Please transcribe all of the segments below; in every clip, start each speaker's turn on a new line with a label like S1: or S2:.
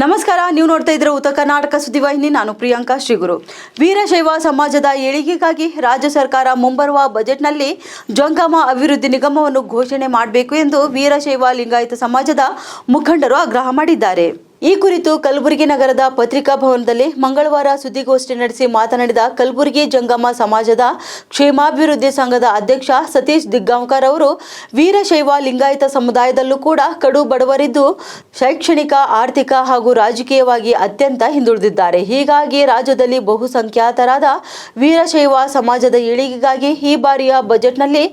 S1: ನಮಸ್ಕಾರ, ನೀವು ನೋಡ್ತಾ ಇದ್ದೀರಾ ಉತ್ತರ ಕರ್ನಾಟಕ ಸುದ್ದಿವಾಹಿನಿ. ನಾನು ಪ್ರಿಯಾಂಕಾ ಶ್ರೀಗುರು. ವೀರಶೈವ ಸಮಾಜದ ಏಳಿಗೆಗಾಗಿ ರಾಜ್ಯ ಸರ್ಕಾರ ಮುಂಬರುವ ಬಜೆಟ್ನಲ್ಲಿ ಜಂಗಮ ಅಭಿವೃದ್ಧಿ ನಿಗಮವನ್ನು ಘೋಷಣೆ ಮಾಡಬೇಕು ಎಂದು ವೀರಶೈವ ಲಿಂಗಾಯತ ಸಮಾಜದ ಮುಖಂಡರು ಆಗ್ರಹ ಮಾಡಿದ್ದಾರೆ. ಈ ಕುರಿತು ಕಲಬುರಗಿ ನಗರದ ಪತ್ರಿಕಾ ಭವನದಲ್ಲಿ ಮಂಗಳವಾರ ಸುದ್ದಿಗೋಷ್ಠಿ ನಡೆಸಿ ಮಾತನಾಡಿದ ಕಲಬುರಗಿ ಜಂಗಮ ಸಮಾಜದ ಕ್ಷೇಮಾಭಿವೃದ್ಧಿ ಸಂಘದ ಅಧ್ಯಕ್ಷ ಸತೀಶ್ ದಿಗ್ಗಾಂವ್ಕರ್ ಅವರು, ವೀರಶೈವ ಲಿಂಗಾಯತ ಸಮುದಾಯದಲ್ಲೂ ಕೂಡ ಕಡು ಬಡವರಿದ್ದು ಶೈಕ್ಷಣಿಕ, ಆರ್ಥಿಕ ಹಾಗೂ ರಾಜಕೀಯವಾಗಿ ಅತ್ಯಂತ ಹಿಂದುಳಿದಿದ್ದಾರೆ. ಹೀಗಾಗಿ ರಾಜ್ಯದಲ್ಲಿ ಬಹುಸಂಖ್ಯಾತರಾದ ವೀರಶೈವ ಸಮಾಜದ ಏಳಿಗೆಗಾಗಿ ಈ ಬಾರಿಯ ಬಜೆಟ್ನಲ್ಲಿ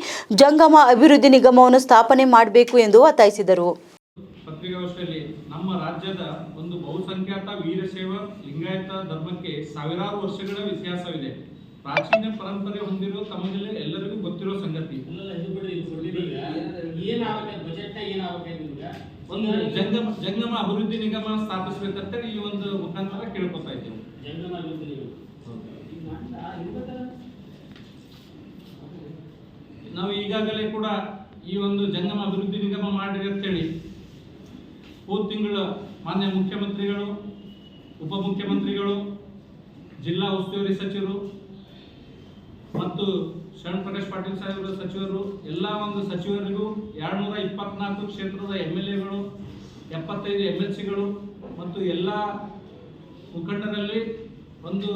S1: ಜಂಗಮ ಅಭಿವೃದ್ಧಿ ನಿಗಮವನ್ನು ಸ್ಥಾಪನೆ ಮಾಡಬೇಕು ಎಂದು ಒತ್ತಾಯಿಸಿದರು.
S2: ಪತ್ರಿಕಾಗೋಷ್ಠಿಯಲ್ಲಿ ನಮ್ಮ ರಾಜ್ಯದ ಒಂದು ಬಹುಸಂಖ್ಯಾತ ವೀರಶೈವ ಲಿಂಗಾಯತ ಧರ್ಮಕ್ಕೆ ಸಾವಿರಾರು ವರ್ಷಗಳ ಇತಿಹಾಸವಿದೆ. ಪ್ರಾಚೀನ ಪರಂಪರೆ ಹೊಂದಿರುವ ತಮಗೆ ಎಲ್ಲರಿಗೂ ಗೊತ್ತಿರೋ ಸಂಗತಿ. ಒಂದು ಜಂಗಮ ಅಭಿವೃದ್ಧಿ ನಿಗಮ ಸ್ಥಾಪಿಸಬೇಕಂತ ಈ ಒಂದು ಮುಖಾಂತರ ಕೇಳ್ಕೊತಾ ಇದ್ದೇವೆ. ನಾವು ಈಗಾಗಲೇ ಕೂಡ ಈ ಒಂದು ಜಂಗಮ ಅಭಿವೃದ್ಧಿ ನಿಗಮ ಮಾಡಿರಿ ಅಂತೇಳಿ ಹೋದ ತಿಂಗಳು ಮಾನ್ಯ ಮುಖ್ಯಮಂತ್ರಿಗಳು, ಉಪಮುಖ್ಯಮಂತ್ರಿಗಳು, ಜಿಲ್ಲಾ ಉಸ್ತುವಾರಿ ಸಚಿವರು ಮತ್ತು ಶರಣ್ ಪ್ರಕಾಶ್ ಪಾಟೀಲ್ ಸಾಹೇಬರ ಸಚಿವರು ಎಲ್ಲ ಒಂದು ಸಚಿವರಿಗೂ 224 ಕ್ಷೇತ್ರದ MLAಗಳು, 75 MLCಗಳು ಮತ್ತು ಎಲ್ಲ ಮುಖಂಡರಲ್ಲಿ ಒಂದು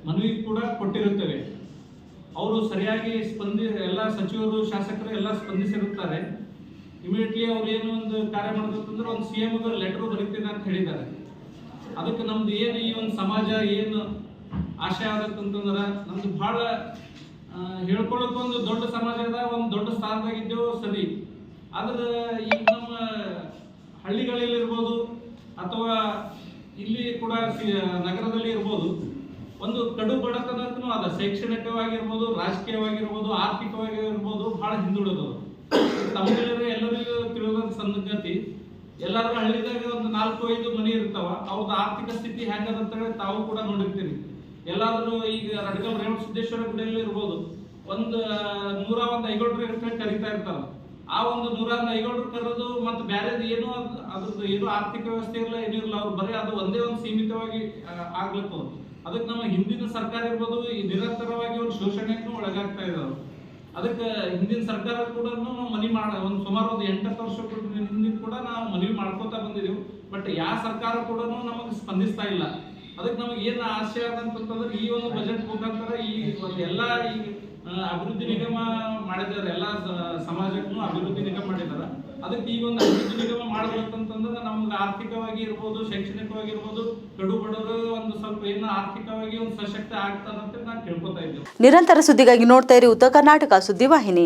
S2: ಮನವಿ ಕೂಡ ಕೊಟ್ಟಿರುತ್ತೇವೆ. ಅವರು ಸರಿಯಾಗಿ ಎಲ್ಲ ಸಚಿವರು, ಶಾಸಕರು ಎಲ್ಲ ಸ್ಪಂದಿಸಿರುತ್ತಾರೆ. ಇಮಿಡಿಯೇಟ್ಲಿ ಅವ್ರು ಏನು ಒಂದು ಕಾರ್ಯ ಮಾಡಬೇಕಂದ್ರೆ ಒಂದು CM ಲೆಟರ್ ಬರೀತೀನಿ ಅಂತ ಹೇಳಿದ್ದಾರೆ. ಅದಕ್ಕೆ ನಮ್ದು ಏನು ಈ ಒಂದು ಸಮಾಜ ಏನು ಆಶಯ ಆಗತ್ತಂತಂದ್ರೆ, ನಮ್ದು ಬಹಳ ಹೇಳ್ಕೊಳ್ಳೋಕೆ ಒಂದು ದೊಡ್ಡ ಸಮಾಜ ಅದ, ಒಂದು ದೊಡ್ಡ ಸ್ಥಾನದಾಗಿದ್ದೇವೆ ಸರಿ. ಆದ್ರೆ ಈಗ ನಮ್ಮ ಹಳ್ಳಿಗಳಲ್ಲಿ ಇರ್ಬೋದು ಅಥವಾ ಇಲ್ಲಿ ಕೂಡ ನಗರದಲ್ಲಿ ಇರ್ಬೋದು, ಒಂದು ಕಡು ಬಡತನಕ್ಕೂ ಅದ. ಶೈಕ್ಷಣಿಕವಾಗಿರ್ಬೋದು, ರಾಜಕೀಯವಾಗಿರ್ಬೋದು, ಆರ್ಥಿಕವಾಗಿರ್ಬೋದು ಬಹಳ ಹಿಂದುಳಿದವರು. ತಮಿಳರು ಎಲ್ಲರಿಗೂ ತಿಳಿದಂತ ಸಂಗತಿ. ಎಲ್ಲಾದ್ರೂ ಹಳ್ಳಿದಾಗ ಒಂದು 4-5 ಮನೆ ಇರ್ತಾವ. ಅವ್ರದ್ದು ಆರ್ಥಿಕ ಸ್ಥಿತಿ ಹೆಂಗದಂತ ಹೇಳಿ ತಾವು ಕೂಡ ನೋಡಿರ್ತೀರಿ. ಎಲ್ಲಾದ್ರೂ ಈಗ ರಡ್ಗಲ್ ರೇವಣ ಸಿದ್ದೇಶ್ವರ ಗುಡಿಯಲ್ಲಿ ಇರ್ಬೋದು, ಒಂದು 101 ಐಗೋಳ್ರು ಕರಿತಾ ಇರ್ತಾರ. ಆ ಒಂದು 101 ಐಗೋಳ್ರು ಕರೆದು ಮತ್ತೆ ಬ್ಯಾರೇದು ಏನು ಅದ್ರದ್ದು ಏನು ಆರ್ಥಿಕ ವ್ಯವಸ್ಥೆ ಇಲ್ಲ, ಏನೂ ಇಲ್ಲ. ಅವ್ರು ಬರೀ ಅದು ಒಂದೇ ಒಂದು ಸೀಮಿತವಾಗಿ ಆಗ್ಲತ್ತವ್ರು. ಅದಕ್ಕೆ ನಮ್ಮ ಹಿಂದಿನ ಸರ್ಕಾರ ಇರ್ಬೋದು ಈ ನಿರಂತರವಾಗಿ ಒಂದು ಶೋಷಣೆಗೂ ಒಳಗಾಗ್ತಾ ಇದ್ದಾರೆ. ಅದಕ್ಕೆ ಹಿಂದಿನ ಸರ್ಕಾರ ಕೂಡ ನಾವು ಮನವಿ ಒಂದು ಸುಮಾರು ಒಂದು 8 ವರ್ಷ ಹಿಂದಿನ ಕೂಡ ನಾವು ಮನವಿ ಮಾಡ್ಕೋತಾ ಬಂದಿದ್ದೀವಿ. ಬಟ್ ಯಾವ ಸರ್ಕಾರ ಕೂಡ ನಮಗೆ ಸ್ಪಂದಿಸ್ತಾ ಇಲ್ಲ. ಅದಕ್ಕೆ ನಮಗೆ ಏನು ಆಶಯ ಅಂತಂತಂದ್ರೆ ಈ ಒಂದು ಬಜೆಟ್ ಮುಖಾಂತರ ಈ ಒಂದು ಎಲ್ಲ ಈ ಅಭಿವೃದ್ಧಿ ನಿಗಮ ಮಾಡಿದ್ದಾರೆ. ಎಲ್ಲ ಸಮಾಜಕ್ಕೂ ಅಭಿವೃದ್ಧಿ ನಿಗಮ ಮಾಡಿದ್ದಾರೆ. ಅದಕ್ಕೆ ಈ ಒಂದು ಅಭಿವೃದ್ಧಿ ನಿಗಮ ಮಾಡಬೇಕಂತಂದ್ರೆ ನಮ್ಗೆ ಆರ್ಥಿಕವಾಗಿ ಇರ್ಬೋದು, ಶೈಕ್ಷಣಿಕವಾಗಿ ಇರ್ಬೋದು, ಕಡು ಬಡವರು ಒಂದು ಸ್ವಲ್ಪ ಏನು ಆರ್ಥಿಕವಾಗಿ ಒಂದು ಸಶಕ್ತ ಆಗ್ತಾರಂತ ನಾನು ಕೇಳ್ಕೊತಾ ಇದ್ದೇನೆ.
S1: ನಿರಂತರ ಸುದ್ದಿಗಾಗಿ ನೋಡ್ತಾ ಇರಿ ಉತ್ತರ ಕರ್ನಾಟಕ ಸುದ್ದಿವಾಹಿನಿ.